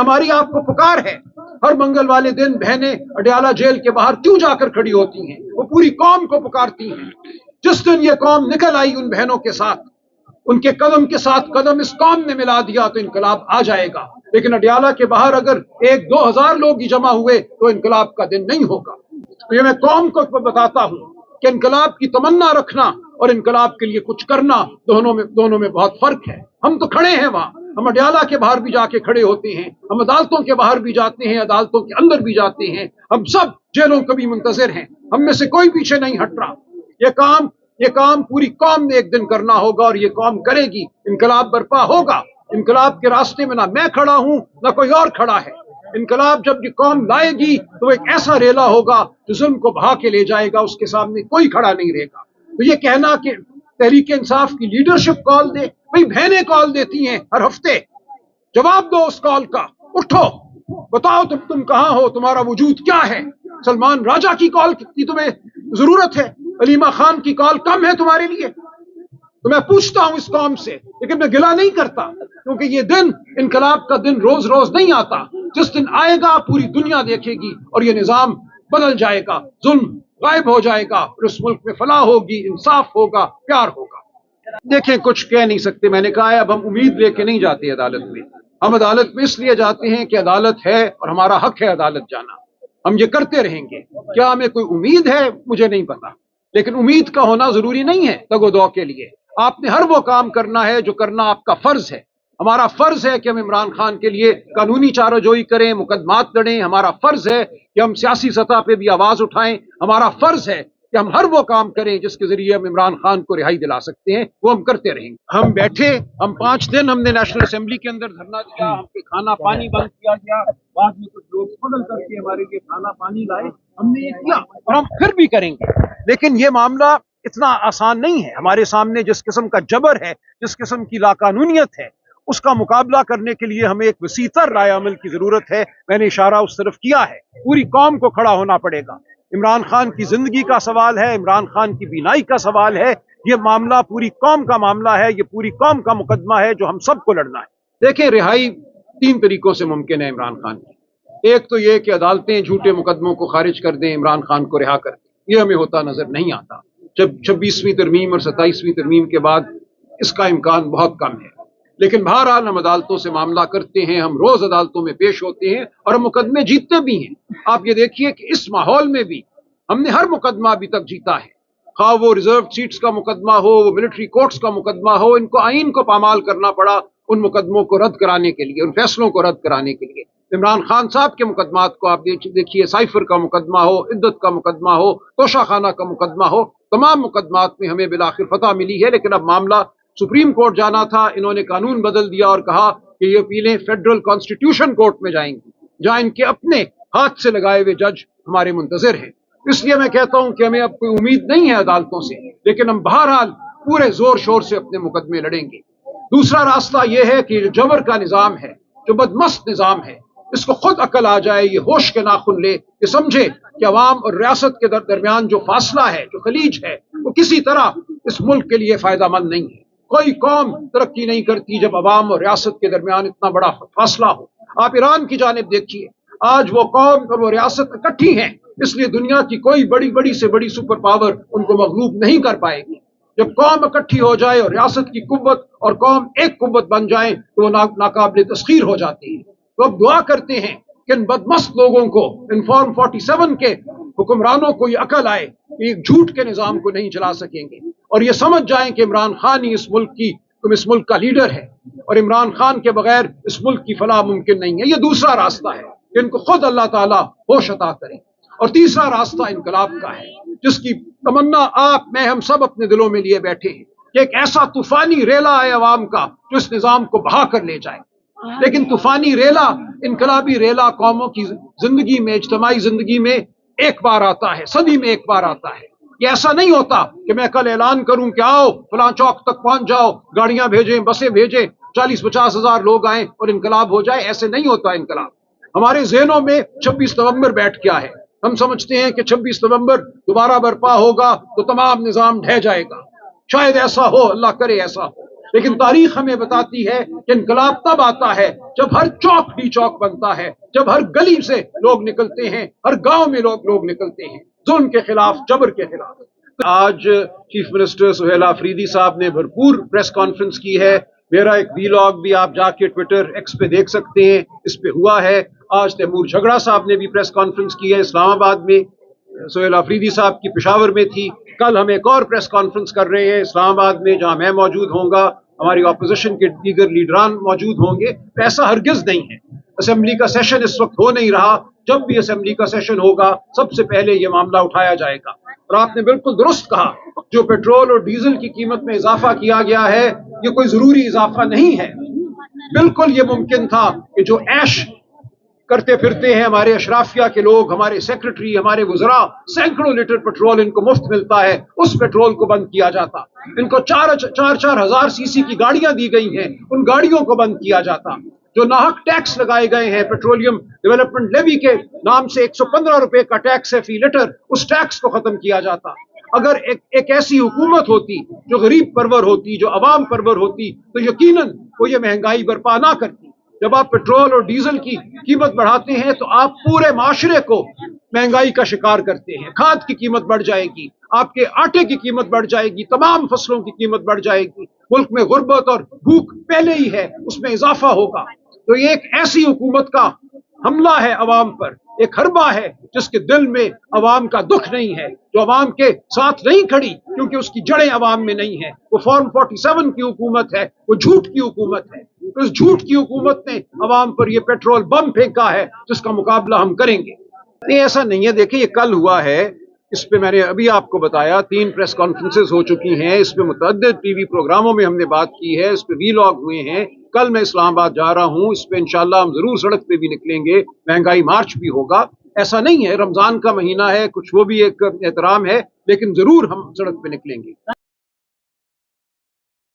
हमारी आपको पुकार है। हर मंगल वाले दिन बहनें अडयाला जेल के बाहर क्यों जाकर खड़ी होती हैं? वो पूरी कौम को पुकारती हैं। जिस दिन ये कौम निकल आई उन बहनों के साथ, उनके कदम के साथ कदम इस कौम ने मिला दिया तो इनकलाब आ जाएगा। लेकिन अडयाला के बाहर अगर 1-2 हजार लोग ही जमा हुए तो इनकलाब का दिन नहीं होगा। तो ये मैं कौम को बताता हूं कि इनकलाब की तमन्ना रखना और इनकलाब के लिए कुछ करना दोनों में बहुत फर्क है। हम तो खड़े हैं वहां, हम अडयाला के बाहर भी जाके खड़े होते हैं, हम अदालतों के बाहर भी जाते हैं, अदालतों के अंदर भी जाते हैं, हम सब जेलों को भी मुंतजिर हैं। हम में से कोई पीछे नहीं हट रहा। ये काम पूरी कौम ने एक दिन करना होगा और ये कौम करेगी। इनकलाब बर्पा होगा। इनकलाब के रास्ते में ना मैं खड़ा हूं ना कोई और खड़ा है। इनकलाब जब ये कौम लाएगी तो एक ऐसा रेला होगा जो जुल्म को बहा के ले जाएगा, उसके सामने कोई खड़ा नहीं रहेगा। तो ये कहना कि तहरीक इंसाफ की लीडरशिप कॉल दे, भाई बहनें कॉल देती हैं हर हफ्ते, जवाब दो उस कॉल का। उठो, बताओ तुम कहां हो, तुम्हारा वजूद क्या है। सलमान राजा की कॉल की तुम्हें जरूरत है, अलीमा खान की कॉल कम है तुम्हारे लिए। तो मैं पूछता हूं इस कौम से, लेकिन मैं गिला नहीं करता, क्योंकि ये दिन, इनकलाब का दिन रोज रोज नहीं आता। जिस दिन आएगा पूरी दुनिया देखेगी और ये निजाम बदल जाएगा, जुल्म गायब हो जाएगा और इस मुल्क में फलाह होगी, इंसाफ होगा, प्यार होगा। देखें, कुछ कह नहीं सकते। मैंने कहा है अब हम उम्मीद लेके नहीं जाते अदालत में। हम अदालत में इसलिए जाते हैं कि अदालत है और हमारा हक है अदालत जाना। हम ये करते रहेंगे। क्या हमें कोई उम्मीद है? मुझे नहीं पता, लेकिन उम्मीद का होना जरूरी नहीं है दगोदौ के लिए। आपने हर वो काम करना है जो करना आपका फर्ज है। हमारा फर्ज है कि हम इमरान खान के लिए कानूनी चाराजोई करें, मुकदमात लड़ें। हमारा फर्ज है कि हम सियासी सतह पे भी आवाज उठाएं। हमारा फर्ज है कि हम हर वो काम करें जिसके जरिए हम इमरान खान को रिहाई दिला सकते हैं, वो हम करते रहेंगे। हम बैठे, हम 5 दिन हमने नेशनल असेंबली के अंदर धरना दिया, हम पे खाना पानी बंद किया गया, बाद में कुछ लोग स्मगल करके हमारे लिए खाना पानी लाए, हमने ये किया और हम फिर भी करेंगे। लेकिन ये मामला इतना आसान नहीं है। हमारे सामने जिस किस्म का जबर है, जिस किस्म की लाकानूनियत है, उसका मुकाबला करने के लिए हमें एक वसीतर राय अमल की जरूरत है। मैंने इशारा उस तरफ किया है। पूरी कौम को खड़ा होना पड़ेगा। इमरान खान की जिंदगी का सवाल है, इमरान खान की बीनाई का सवाल है। ये मामला पूरी कौम का मामला है, ये पूरी कौम का मुकदमा है जो हम सबको लड़ना है। देखें, रिहाई 3 तरीकों से मुमकिन है इमरान खान की। एक तो ये कि अदालतें झूठे मुकदमों को खारिज कर दें, इमरान खान को रिहा कर दें। ये हमें होता नजर नहीं आता। जब 26वीं तरमीम और 27वीं तरमीम के बाद इसका इम्कान बहुत कम है। लेकिन बहरहाल हम अदालतों से मामला करते हैं, हम रोज अदालतों में पेश होते हैं और हम मुकदमे जीतते भी हैं। आप ये देखिए कि इस माहौल में भी हमने हर मुकदमा अभी तक जीता है। खा वो रिजर्व सीट्स का मुकदमा हो, वो मिलिट्री कोर्ट्स का मुकदमा हो, इनको आइन को पामाल करना पड़ा उन मुकदमों को रद्द कराने के लिए, उन फैसलों को रद्द कराने के लिए। इमरान खान साहब के मुकदमात को आप देखिए, साइफर का मुकदमा हो, इद्दत का मुकदमा हो, तोशा खाना का मुकदमा हो, तमाम मुकदमात में हमें बिलाखिर फतह मिली है। लेकिन अब मामला सुप्रीम कोर्ट जाना था, इन्होंने कानून बदल दिया और कहा कि ये अपीलें फेडरल कॉन्स्टिट्यूशन कोर्ट में जाएंगी, जहां इनके अपने हाथ से लगाए हुए जज हमारे मुंतजिर हैं। इसलिए मैं कहता हूं कि हमें अब कोई उम्मीद नहीं है अदालतों से, लेकिन हम बहरहाल पूरे जोर शोर से अपने मुकदमे लड़ेंगे। दूसरा रास्ता यह है कि जो जबर का निजाम है, जो बदमस्त निजाम है, इसको खुद अकल आ जाए, ये होश के नाखुन ले, ये समझे कि अवाम और रियासत के दरमियान जो फासला है, जो खलीज है, वो किसी तरह इस मुल्क के लिए फायदामंद नहीं है। कोई कौम तरक्की नहीं करती जब अवाम और रियासत के दरमियान इतना बड़ा फासला हो। आप ईरान की जानिब देखिए, आज वो कौम और वो रियासत इकट्ठी हैं, इसलिए दुनिया की कोई बड़ी बड़ी से बड़ी सुपर पावर उनको मगलूब नहीं कर पाएगी। जब कौम इकट्ठी हो जाए और रियासत की कुव्वत और कौम एक कुव्वत बन जाए तो वो नाकाबिल तस्खीर हो जाती है। तो अब दुआ करते हैं कि इन बदमस्त लोगों को, इन फॉर्म 47 के हुक्मरानों को ये अकल आए कि एक झूठ के निजाम को नहीं चला सकेंगे और ये समझ जाएं कि इमरान खान ही इस मुल्क का लीडर है और इमरान खान के बगैर इस मुल्क की फलाह मुमकिन नहीं है। ये दूसरा रास्ता है कि इनको खुद अल्लाह ताला होश अता करे। और तीसरा रास्ता इनकलाब का है, जिसकी तमन्ना आप, मैं, हम सब अपने दिलों में लिए बैठे हैं कि एक ऐसा तूफानी रेला है अवाम का जो इस निजाम को बहा कर ले जाए। लेकिन तूफानी रेला, इनकलाबी रेला कौमों की जिंदगी में, इज्तिमाई जिंदगी में एक बार आता है, सदी में एक बार आता है। ये ऐसा नहीं होता कि मैं कल ऐलान करूं कि आओ फलां चौक तक पहुंच जाओ, गाड़ियां भेजें, बसें भेजें, 40-50 हजार लोग आए और इनकलाब हो जाए। ऐसे नहीं होता इनकलाब। हमारे ज़हनों में 26 नवंबर बैठ गया है। हम समझते हैं कि 26 नवंबर दोबारा बर्पा होगा तो तमाम निजाम ढह जाएगा। शायद ऐसा हो, अल्लाह करे ऐसा हो, لیکن تاریخ ہمیں بتاتی ہے کہ انقلاب تب آتا ہے جب ہر چوک ڈی چوک بنتا ہے، جب ہر گلی سے لوگ نکلتے ہیں، ہر گاؤں میں لوگ نکلتے ہیں ظلم کے خلاف، جبر کے خلاف۔ آج چیف منسٹر سہیل آفریدی صاحب نے بھرپور پریس کانفرنس کی ہے۔ میرا ایک ویلاگ بھی آپ جا کے ٹویٹر ایکس پہ دیکھ سکتے ہیں، اس پہ ہوا ہے۔ آج تیمور جھگڑا صاحب نے بھی پریس کانفرنس کی ہے اسلام آباد میں، سہیل آفریدی صاحب کی پشاور میں تھی۔ کل ہم ایک اور پریس کانفرنس کر رہے ہیں اسلام آباد میں، جہاں میں موجود ہوں گا، ہماری اپوزیشن کے دیگر لیڈران موجود ہوں گے۔ ایسا ہرگز نہیں ہے، اسمبلی کا سیشن اس وقت ہو نہیں رہا، جب بھی اسمبلی کا سیشن ہوگا سب سے پہلے یہ معاملہ اٹھایا جائے گا۔ اور آپ نے بالکل درست کہا، جو پیٹرول اور ڈیزل کی قیمت میں اضافہ کیا گیا ہے یہ کوئی ضروری اضافہ نہیں ہے۔ بالکل یہ ممکن تھا کہ جو عیش کرتے پھرتے ہیں ہمارے اشرافیہ کے لوگ، ہمارے سیکرٹری، ہمارے وزراء، سینکڑوں لیٹر پیٹرول ان کو مفت ملتا ہے، اس پیٹرول کو بند کیا جاتا۔ ان کو چار ہزار سی سی کی گاڑیاں دی گئی ہیں، ان گاڑیوں کو بند کیا جاتا۔ جو ناحق ٹیکس لگائے گئے ہیں پیٹرولیم ڈیولپمنٹ لیوی کے نام سے 115 روپے کا ٹیکس ہے فی لیٹر، اس ٹیکس کو ختم کیا جاتا۔ اگر ایک ایسی حکومت ہوتی جو غریب پرور ہوتی، جو عوام پرور ہوتی، تو یقیناً وہ یہ مہنگائی برپا نہ کرتی۔ جب آپ پیٹرول اور ڈیزل کی قیمت بڑھاتے ہیں تو آپ پورے معاشرے کو مہنگائی کا شکار کرتے ہیں۔ کھاد کی قیمت بڑھ جائے گی، آپ کے آٹے کی قیمت بڑھ جائے گی، تمام فصلوں کی قیمت بڑھ جائے گی۔ ملک میں غربت اور بھوک پہلے ہی ہے، اس میں اضافہ ہوگا۔ تو یہ ایک ایسی حکومت کا حملہ ہے عوام پر، ایک حربہ ہے جس کے دل میں عوام کا دکھ نہیں ہے، جو عوام کے ساتھ نہیں کھڑی کیونکہ اس کی جڑیں عوام میں نہیں ہیں۔ وہ فارم 47 کی حکومت ہے، وہ جھوٹ کی حکومت ہے۔ اس جھوٹ کی حکومت نے عوام پر یہ پیٹرول بم پھینکا ہے جس کا مقابلہ ہم کریں گے۔ نہیں، ایسا نہیں ہے۔ دیکھیں، یہ کل ہوا ہے، اس پہ میں نے ابھی آپ کو بتایا 3 پریس کانفرنسز ہو چکی ہیں، اس پہ متعدد ٹی وی پروگراموں میں ہم نے بات کی ہے، اس پہ ویلاگ ہوئے ہیں۔ کل میں اسلام آباد جا رہا ہوں، اس پہ انشاءاللہ ہم ضرور سڑک پہ بھی نکلیں گے، مہنگائی مارچ بھی ہوگا۔ ایسا نہیں ہے، رمضان کا مہینہ ہے، کچھ وہ بھی ایک احترام ہے، لیکن ضرور ہم سڑک پہ نکلیں گے۔